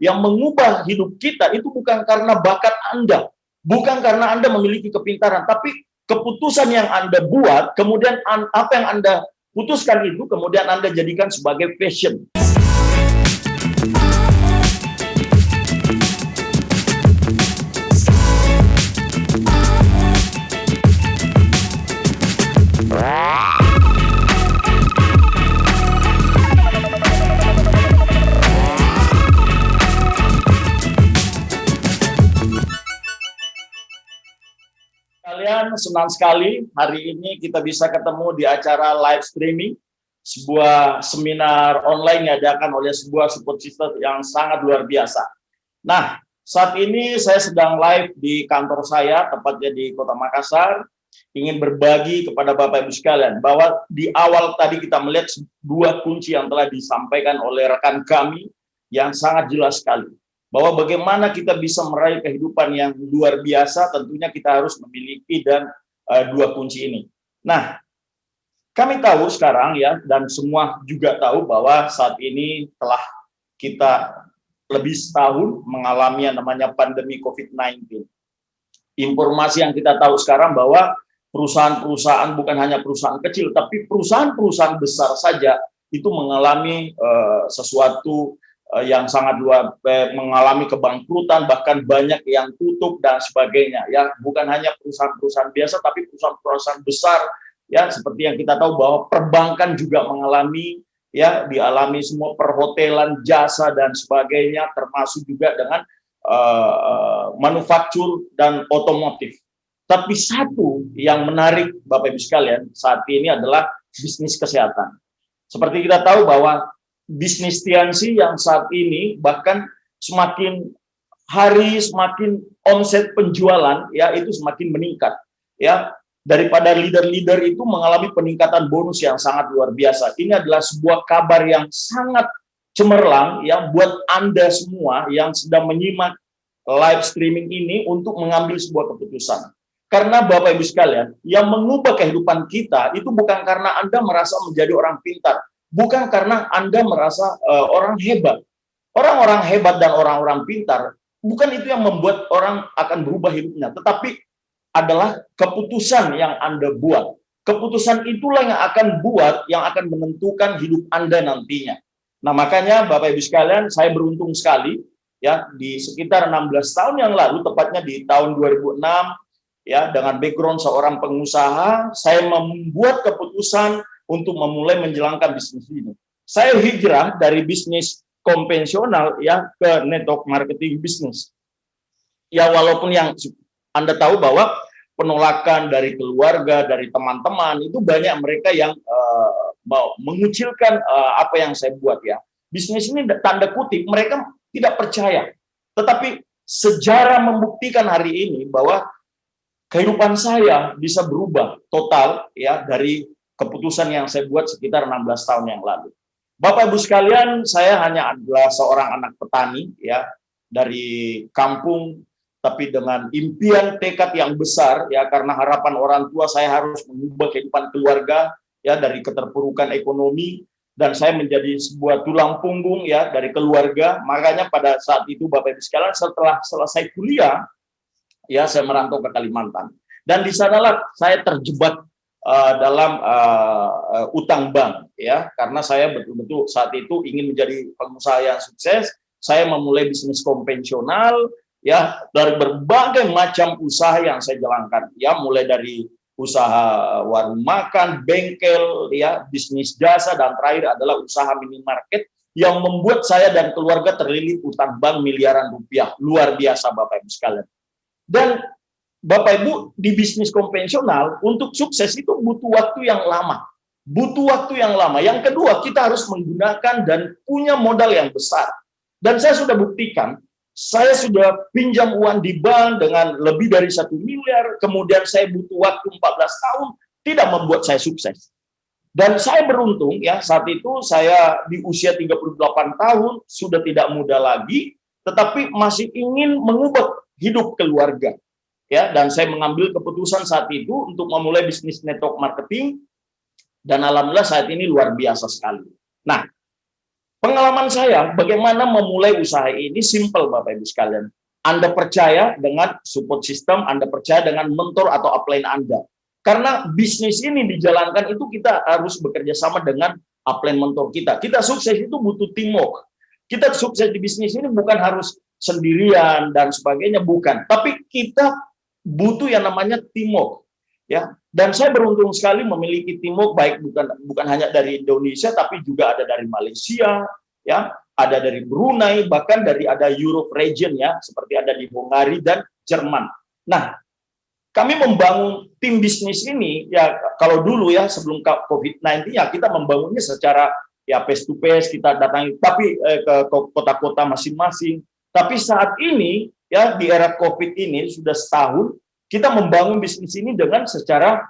yang mengubah hidup kita itu bukan karena bakat Anda, bukan karena Anda memiliki kepintaran, tapi keputusan yang Anda buat, kemudian apa yang Anda putuskan itu, kemudian Anda jadikan sebagai passion. Kalian senang sekali hari ini kita bisa ketemu di acara live streaming, sebuah seminar online yang diadakan oleh sebuah support system yang sangat luar biasa. Nah, saat ini saya sedang live di kantor saya, tepatnya di Kota Makassar, ingin berbagi kepada Bapak Ibu sekalian bahwa di awal tadi kita melihat dua kunci yang telah disampaikan oleh rekan kami yang sangat jelas sekali. Bahwa bagaimana kita bisa meraih kehidupan yang luar biasa, tentunya kita harus memiliki dua kunci ini. Nah, kami tahu sekarang ya, dan semua juga tahu bahwa saat ini telah kita lebih setahun mengalami yang namanya pandemi COVID-19. Informasi yang kita tahu sekarang bahwa perusahaan-perusahaan, bukan hanya perusahaan kecil, tapi perusahaan-perusahaan besar saja itu mengalami sesuatu yang sangat luar, mengalami kebangkrutan, bahkan banyak yang tutup dan sebagainya. Ya, bukan hanya perusahaan-perusahaan biasa, tapi perusahaan-perusahaan besar. Ya, seperti yang kita tahu bahwa perbankan juga mengalami, ya, dialami semua, perhotelan, jasa dan sebagainya, termasuk juga dengan manufaktur dan otomotif. Tapi satu yang menarik Bapak Ibu sekalian saat ini adalah bisnis kesehatan. Seperti kita tahu bahwa bisnis Tiansi yang saat ini bahkan semakin hari semakin omset penjualan ya itu semakin meningkat ya, daripada leader-leader itu mengalami peningkatan bonus yang sangat luar biasa. Ini adalah sebuah kabar yang sangat cemerlang ya buat Anda semua yang sedang menyimak live streaming ini untuk mengambil sebuah keputusan. Karena Bapak Ibu sekalian, yang mengubah kehidupan kita itu bukan karena Anda merasa menjadi orang pintar, bukan karena Anda merasa orang hebat. Orang-orang hebat dan orang-orang pintar, bukan itu yang membuat orang akan berubah hidupnya, tetapi adalah keputusan yang Anda buat. Keputusan itulah yang akan menentukan hidup Anda nantinya. Nah, makanya Bapak Ibu sekalian, saya beruntung sekali ya di sekitar 16 tahun yang lalu, tepatnya di tahun 2006 ya, dengan background seorang pengusaha, saya membuat keputusan untuk memulai menjalankan bisnis ini. Saya hijrah dari bisnis konvensional ya ke network marketing bisnis. Ya, walaupun yang Anda tahu bahwa penolakan dari keluarga, dari teman-teman itu banyak mereka yang mengucilkan apa yang saya buat ya. Bisnis ini tanda kutip mereka tidak percaya. Tetapi sejarah membuktikan hari ini bahwa kehidupan saya bisa berubah total ya dari keputusan yang saya buat sekitar 16 tahun yang lalu. Bapak Ibu sekalian, saya hanya adalah seorang anak petani ya dari kampung, tapi dengan impian tekad yang besar ya, karena harapan orang tua saya harus mengubah kehidupan keluarga ya dari keterpurukan ekonomi, dan saya menjadi sebuah tulang punggung ya dari keluarga. Makanya pada saat itu Bapak Ibu sekalian, setelah selesai kuliah ya saya merantau ke Kalimantan, dan di sanalah saya terjebak dalam utang bank ya, karena saya betul-betul saat itu ingin menjadi pengusaha yang sukses. Saya memulai bisnis konvensional ya, dari berbagai macam usaha yang saya jalankan ya, mulai dari usaha warung makan, bengkel ya, bisnis jasa, dan terakhir adalah usaha minimarket yang membuat saya dan keluarga terlilit utang bank miliaran rupiah. Luar biasa Bapak Ibu sekalian. Dan Bapak Ibu, di bisnis konvensional untuk sukses itu butuh waktu yang lama. Butuh waktu yang lama. Yang kedua, kita harus menggunakan dan punya modal yang besar. Dan saya sudah buktikan, saya sudah pinjam uang di bank dengan lebih dari 1 miliar, kemudian saya butuh waktu 14 tahun, tidak membuat saya sukses. Dan saya beruntung ya, saat itu saya di usia 38 tahun, sudah tidak muda lagi, tetapi masih ingin mengubah hidup keluarga. Ya, dan saya mengambil keputusan saat itu untuk memulai bisnis network marketing, dan alhamdulillah saat ini luar biasa sekali. Nah, Pengalaman saya bagaimana memulai usaha ini simple Bapak Ibu sekalian. Anda percaya dengan support system, Anda percaya dengan mentor atau upline Anda. Karena bisnis ini dijalankan itu kita harus bekerja sama dengan upline mentor kita. Kita sukses itu butuh teamwork. Kita sukses di bisnis ini bukan harus sendirian dan sebagainya, bukan. Tapi kita butuh yang namanya teamwork. Ya, dan saya beruntung sekali memiliki teamwork baik bukan hanya dari Indonesia tapi juga ada dari Malaysia, ya, ada dari Brunei, bahkan dari ada Europe region ya, seperti ada di Hungari dan Jerman. Nah, kami membangun tim bisnis ini ya kalau dulu ya sebelum COVID-19 ya kita membangunnya secara ya face to face, kita datangi tapi ke kota-kota masing-masing. Tapi saat ini ya di era COVID ini sudah setahun kita membangun bisnis ini dengan secara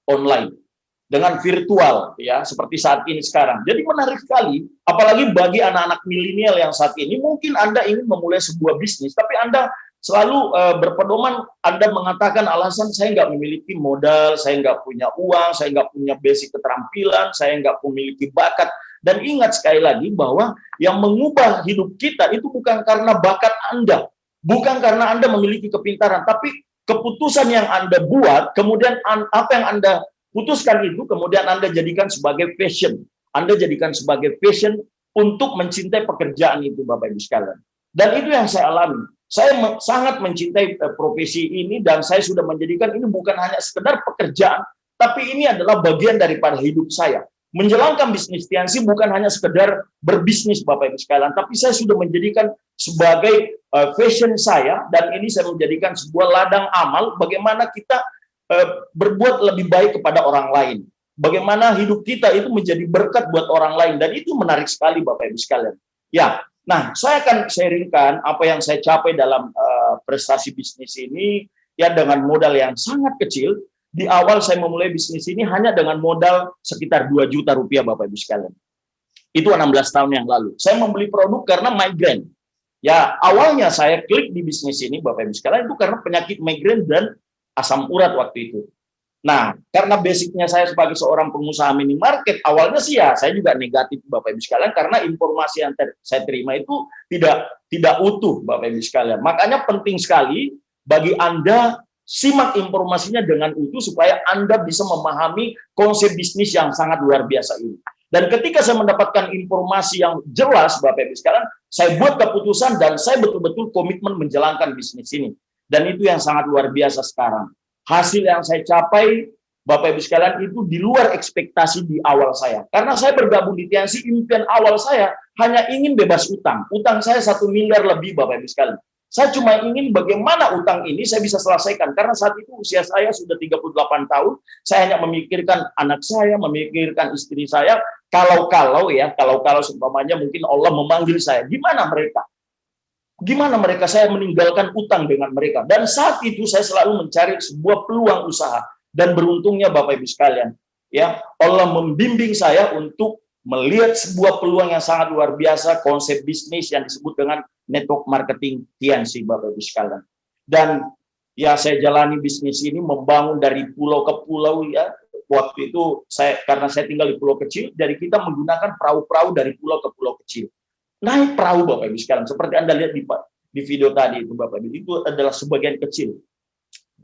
online, dengan virtual, ya seperti saat ini sekarang. Jadi menarik sekali, apalagi bagi anak-anak milenial yang saat ini, mungkin Anda ingin memulai sebuah bisnis, tapi Anda selalu berpedoman, Anda mengatakan alasan saya nggak memiliki modal, saya nggak punya uang, saya nggak punya basic keterampilan, saya nggak memiliki bakat. Dan ingat sekali lagi bahwa yang mengubah hidup kita itu bukan karena bakat Anda, bukan karena Anda memiliki kepintaran, tapi keputusan yang Anda buat, kemudian apa yang Anda putuskan itu, kemudian Anda jadikan sebagai passion. Anda jadikan sebagai passion untuk mencintai pekerjaan itu, Bapak Ibu sekalian. Dan itu yang saya alami. Saya sangat mencintai profesi ini, dan saya sudah menjadikan ini bukan hanya sekedar pekerjaan, tapi ini adalah bagian daripada hidup saya. Menjalankan bisnis Tiansi bukan hanya sekedar berbisnis Bapak Ibu sekalian, tapi saya sudah menjadikan sebagai fashion saya, dan ini saya menjadikan sebuah ladang amal bagaimana kita berbuat lebih baik kepada orang lain. Bagaimana hidup kita itu menjadi berkat buat orang lain, dan itu menarik sekali Bapak Ibu sekalian. Ya, nah saya akan sharingkan apa yang saya capai dalam prestasi bisnis ini ya dengan modal yang sangat kecil. Di awal saya memulai bisnis ini hanya dengan modal sekitar 2 juta rupiah Bapak Ibu sekalian. Itu 16 tahun yang lalu. Saya membeli produk karena migrain. Ya, awalnya saya klik di bisnis ini Bapak Ibu sekalian itu karena penyakit migrain dan asam urat waktu itu. Nah, karena basicnya saya sebagai seorang pengusaha minimarket, awalnya sih ya saya juga negatif Bapak Ibu sekalian karena informasi yang saya terima itu tidak utuh Bapak Ibu sekalian. Makanya penting sekali bagi Anda simak informasinya dengan utuh supaya Anda bisa memahami konsep bisnis yang sangat luar biasa ini. Dan ketika saya mendapatkan informasi yang jelas, Bapak Ibu sekalian, saya buat keputusan dan saya betul-betul komitmen menjalankan bisnis ini. Dan itu yang sangat luar biasa sekarang. Hasil yang saya capai, Bapak Ibu sekalian, itu di luar ekspektasi di awal saya. Karena saya bergabung di Tiansi, impian awal saya hanya ingin bebas utang. Utang saya 1 miliar lebih, Bapak Ibu sekalian. Saya cuma ingin bagaimana utang ini saya bisa selesaikan. Karena saat itu usia saya sudah 38 tahun, saya hanya memikirkan anak saya, memikirkan istri saya. Kalau seumpamanya mungkin Allah memanggil saya, gimana mereka? Gimana mereka? Saya meninggalkan utang dengan mereka. Dan saat itu saya selalu mencari sebuah peluang usaha. Dan beruntungnya Bapak Ibu sekalian, ya Allah membimbing saya untuk melihat sebuah peluang yang sangat luar biasa, konsep bisnis yang disebut dengan network marketing Tiansi Bapak Ibu sekalian. Dan ya saya jalani bisnis ini membangun dari pulau ke pulau ya. Waktu itu karena saya tinggal di pulau kecil, jadi kita menggunakan perahu-perahu dari pulau ke pulau kecil. Naik perahu Bapak Ibu sekalian, seperti Anda lihat di video tadi itu Bapak Ibu, itu adalah sebagian kecil.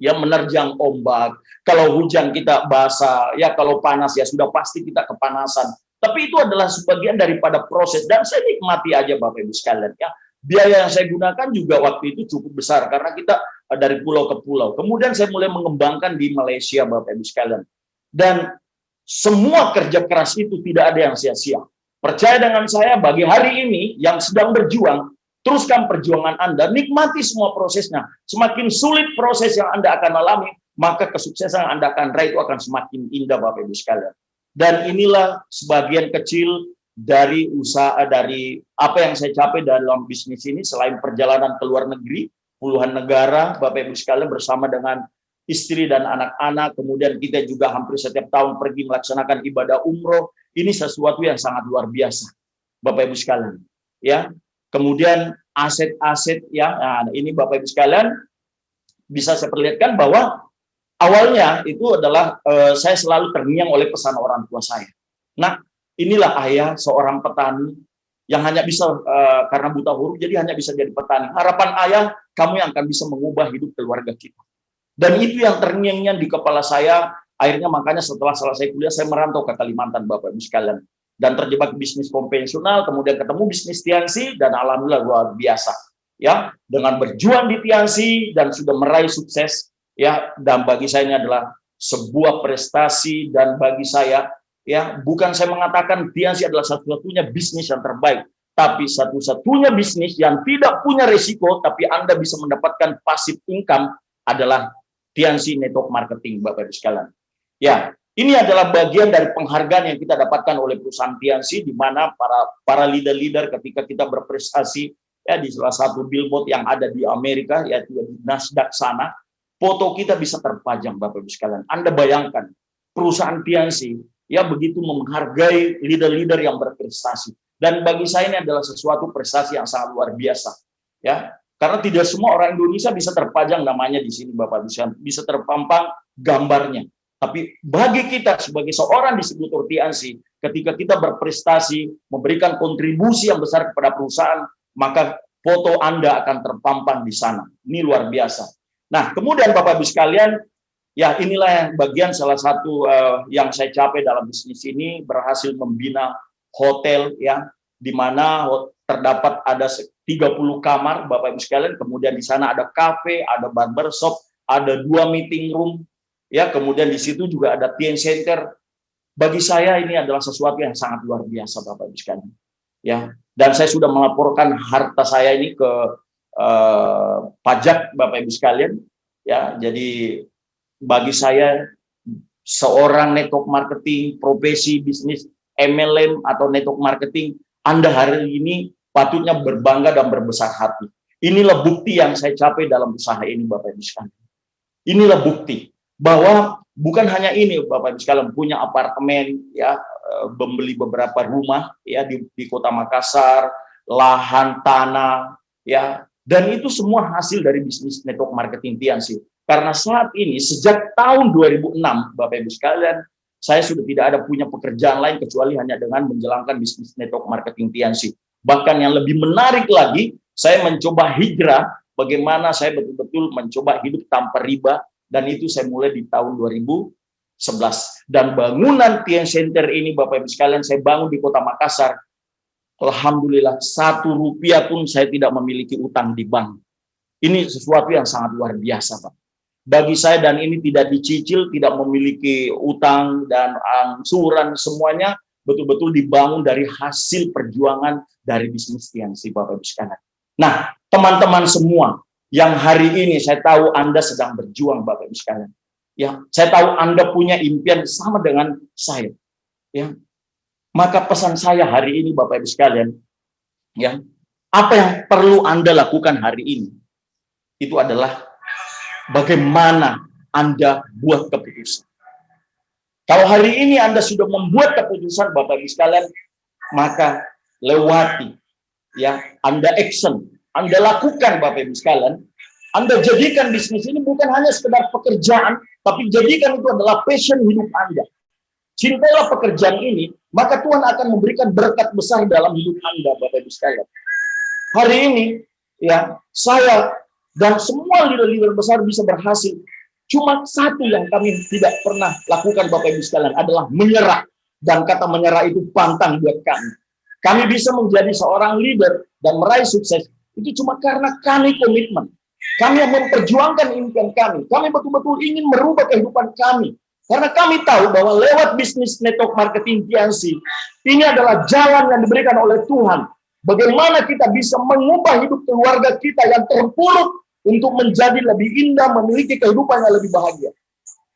Ya menerjang ombak, kalau hujan kita basah, ya kalau panas ya sudah pasti kita kepanasan. Tapi itu adalah sebagian daripada proses dan saya nikmati aja Bapak Ibu sekalian ya. Biaya yang saya gunakan juga waktu itu cukup besar karena kita dari pulau ke pulau. Kemudian saya mulai mengembangkan di Malaysia Bapak Ibu sekalian. Dan semua kerja keras itu tidak ada yang sia-sia. Percaya dengan saya, bagi hari ini yang sedang berjuang, teruskan perjuangan Anda, nikmati semua prosesnya. Semakin sulit proses yang Anda akan alami, maka kesuksesan yang Anda akan raih itu akan semakin indah Bapak Ibu sekalian. Dan inilah sebagian kecil dari usaha, dari apa yang saya capai dalam bisnis ini, selain perjalanan ke luar negeri, puluhan negara, Bapak Ibu sekalian, bersama dengan istri dan anak-anak, kemudian kita juga hampir setiap tahun pergi melaksanakan ibadah umroh. Ini sesuatu yang sangat luar biasa, Bapak Ibu sekalian. Ya, kemudian aset-aset ya, nah ini Bapak Ibu sekalian bisa saya perlihatkan bahwa awalnya itu adalah saya selalu terngiang oleh pesan orang tua saya. Nah, inilah ayah seorang petani, yang hanya bisa karena buta huruf, jadi hanya bisa jadi petani. Harapan ayah, kamu yang akan bisa mengubah hidup keluarga kita. Dan itu yang terngiang-ngiang di kepala saya. Akhirnya makanya setelah selesai kuliah, saya merantau ke Kalimantan, Bapak Ibu sekalian. Dan terjebak bisnis konvensional, kemudian ketemu bisnis Tiansi, dan alhamdulillah luar biasa. Ya, dengan berjuang di Tiansi dan sudah meraih sukses, ya, dan bagi saya ini adalah sebuah prestasi, dan bagi saya, ya, bukan saya mengatakan Tiansi adalah satu-satunya bisnis yang terbaik, tapi satu-satunya bisnis yang tidak punya risiko, tapi Anda bisa mendapatkan passive income adalah Tiansi Network Marketing, Bapak Ibu sekalian. Ya, ini adalah bagian dari penghargaan yang kita dapatkan oleh perusahaan Tiansi, di mana para leader-leader ketika kita berprestasi, ya, di salah satu billboard yang ada di Amerika, yaitu di Nasdaq sana, foto kita bisa terpajang, Bapak Ibu sekalian. Anda bayangkan, perusahaan Tiansi, ya, begitu menghargai leader-leader yang berprestasi. Dan bagi saya ini adalah sesuatu prestasi yang sangat luar biasa, ya. Karena tidak semua orang Indonesia bisa terpajang namanya di sini, Bapak Ibu, bisa terpampang gambarnya. Tapi bagi kita sebagai seorang distributor Tiansi, ketika kita berprestasi, memberikan kontribusi yang besar kepada perusahaan, maka foto Anda akan terpampang di sana. Ini luar biasa. Nah, kemudian Bapak Ibu sekalian, ya, inilah yang bagian salah satu yang saya capai dalam bisnis ini, berhasil membina hotel, ya, di mana terdapat ada 30 kamar, Bapak Ibu sekalian, kemudian di sana ada kafe, ada barbershop, ada 2 meeting room, ya, kemudian di situ juga ada Tian Center. Bagi saya ini adalah sesuatu yang sangat luar biasa, Bapak Ibu sekalian. Ya, dan saya sudah melaporkan harta saya ini ke pajak, Bapak Ibu sekalian. Ya, jadi bagi saya seorang network marketing, profesi bisnis MLM atau network marketing, Anda hari ini patutnya berbangga dan berbesar hati. Inilah bukti yang saya capai dalam usaha ini, Bapak Ibu sekalian. Inilah bukti bahwa bukan hanya ini, Bapak Ibu sekalian, punya apartemen, ya, membeli beberapa rumah, ya, di Kota Makassar, lahan tanah, ya, dan itu semua hasil dari bisnis network marketing Tiansi. Karena saat ini sejak tahun 2006, Bapak Ibu sekalian, saya sudah tidak ada punya pekerjaan lain kecuali hanya dengan menjalankan bisnis network marketing Tiansi. Bahkan yang lebih menarik lagi, saya mencoba hijrah, bagaimana saya betul-betul mencoba hidup tanpa riba. Dan itu saya mulai di tahun 2011. Dan bangunan Tian Center ini, Bapak Ibu sekalian, saya bangun di Kota Makassar. Alhamdulillah, 1 rupiah pun saya tidak memiliki utang di bank. Ini sesuatu yang sangat luar biasa, Pak. Bagi saya, dan ini tidak dicicil, tidak memiliki utang dan angsuran, semuanya betul-betul dibangun dari hasil perjuangan dari bisnis Tiansi, Bapak Ibu sekalian. Nah, teman-teman semua, yang hari ini saya tahu Anda sedang berjuang, Bapak Ibu sekalian. Ya, saya tahu Anda punya impian sama dengan saya. Ya. Maka pesan saya hari ini, Bapak Ibu sekalian, ya, apa yang perlu Anda lakukan hari ini? Itu adalah bagaimana Anda buat keputusan. Kalau hari ini Anda sudah membuat keputusan, Bapak Ibu sekalian, maka lewati, ya, Anda action. Anda lakukan, Bapak Ibu sekalian. Anda jadikan bisnis ini bukan hanya sekedar pekerjaan, tapi jadikan itu adalah passion hidup Anda. Cintailah pekerjaan ini, maka Tuhan akan memberikan berkat besar dalam hidup Anda, Bapak Ibu sekalian. Hari ini, ya, saya dan semua leader-leader besar bisa berhasil. Cuma satu yang kami tidak pernah lakukan, Bapak Ibu sekalian, adalah menyerah. Dan kata menyerah itu pantang buat kami. Kami bisa menjadi seorang leader dan meraih sukses itu cuma karena kami komitmen. Kami yang memperjuangkan impian kami. Kami betul-betul ingin merubah kehidupan kami. Karena kami tahu bahwa lewat bisnis network marketing Tiansi, ini adalah jalan yang diberikan oleh Tuhan. Bagaimana kita bisa mengubah hidup keluarga kita yang terpuruk untuk menjadi lebih indah, memiliki kehidupan yang lebih bahagia.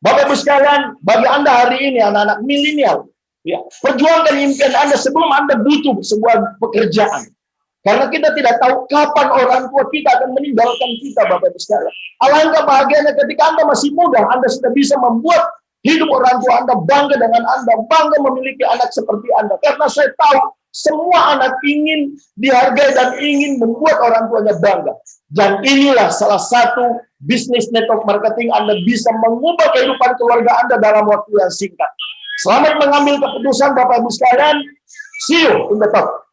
Bapak Ibu sekalian, bagi Anda hari ini, anak-anak milenial, ya, perjuangkan impian Anda sebelum Anda butuh sebuah pekerjaan. Karena kita tidak tahu kapan orang tua kita akan meninggalkan kita, Bapak Ibu sekalian. Alangkah bahagianya ketika Anda masih muda, Anda sudah bisa membuat hidup orang tua Anda bangga dengan Anda, bangga memiliki anak seperti Anda. Karena saya tahu semua anak ingin dihargai dan ingin membuat orang tuanya bangga. Dan inilah salah satu bisnis network marketing Anda bisa mengubah kehidupan keluarga Anda dalam waktu yang singkat. Selamat mengambil keputusan, Bapak Ibu sekalian. See you in the top.